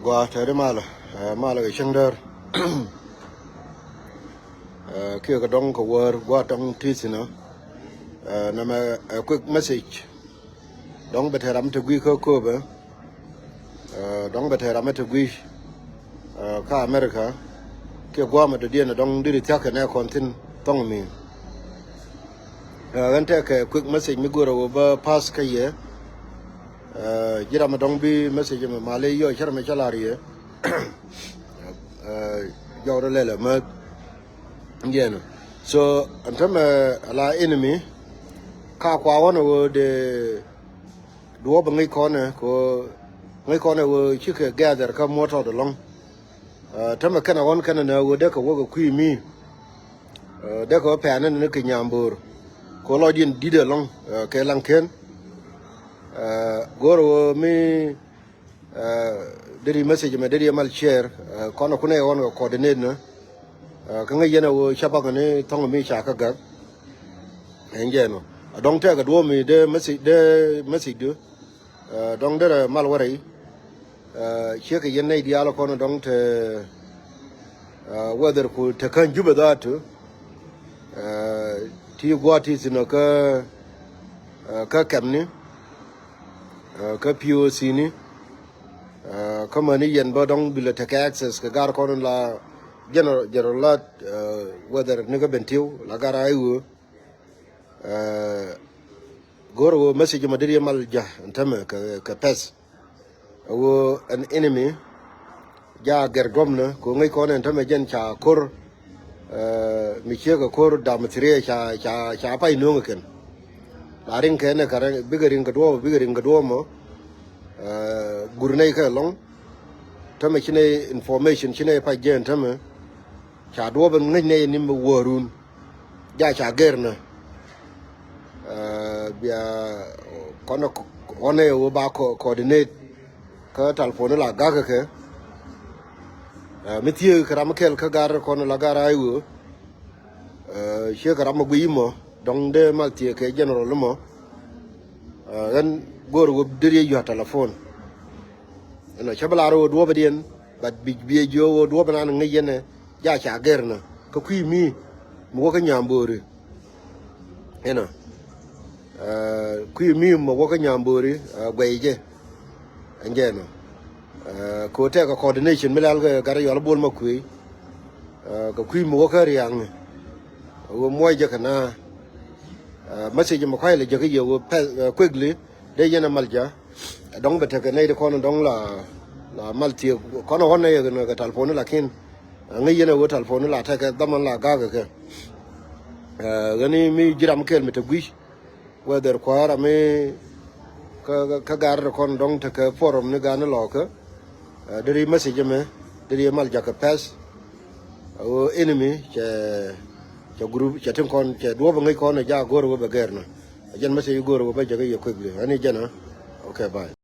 Gua tere mala ke chengder kia ka dong ka word gua tong tisina na a quick message dong beteram te gui ko be dong beteram te gui ka America kia gua ma de dia na dong diri tiaka na kontin tong mi gante ka quick message mi gura ba pass ka ye jira ma dong bi message ma male yo chara me chalari jawra lele ma ngena so antama ala enemy ka kwa wana wo de duo ba ngai kone ko ngai kone wo chike gather ka moto de long tama kana won kana na wo de ka wo ko mi de ko pa na ne ke nyambur ko lo din dide long ke lang ken goro mi deri message me deri mal share kono kune won ko coordinate na ka ngai yana wo chapa ne tong mi cha ka ga engeno dong te ga do mi de message do dong de mal wari che ka yenai dialo kono dong te whether ku te kan juba da to ti gwati sino ka kamni ka POC ni kama ni yen ba dong bila take access ka gar kono la general la whether ni ka bentiu la gar ayu goro message ma diri mal ja antama ka pes wo an enemy ja ger gomna ko ngai kono antama jen cha kor mi che ka kor da matire cha pa inu ken larin ke ne kare bigarin ka do mo gurnai ka long tama chine information chine pa jen tama cha do ban ngai ne ni mo worun ja cha gerna bia kono one wo ba coordinate ka telephone la ga ke mi tie kram kel ka gar kono la gar ayu che kram gui mo dong de mal tie ke general mo gan gor wo dire yo telephone ena chabala ro do badien bad bi jo wo do bana ngai yene ja cha gerna ka kui mi mo ka nyambore ena kui mi mo ka nyambore gweje angena ko te ka coordination milal ga gar yo bol ma kui ka kui mo ka riang wo moy je kana message mo khayle je ke yo quickly de yena malja dong bete ka nei de kono dong la malti kono honne ye ga telephone la kin ngai yena wo telephone la ta ka daman la ga ga gani mi jiram kel mi te gui whether kwara me ka gar kono dong ta ka forum ne ga na lo ka deri message me deri malja ka pass o enemy che group che tim kon che do ba ngai kono ja goro ba gerna jan message goro ba jaga ye quickly ani jana okay bye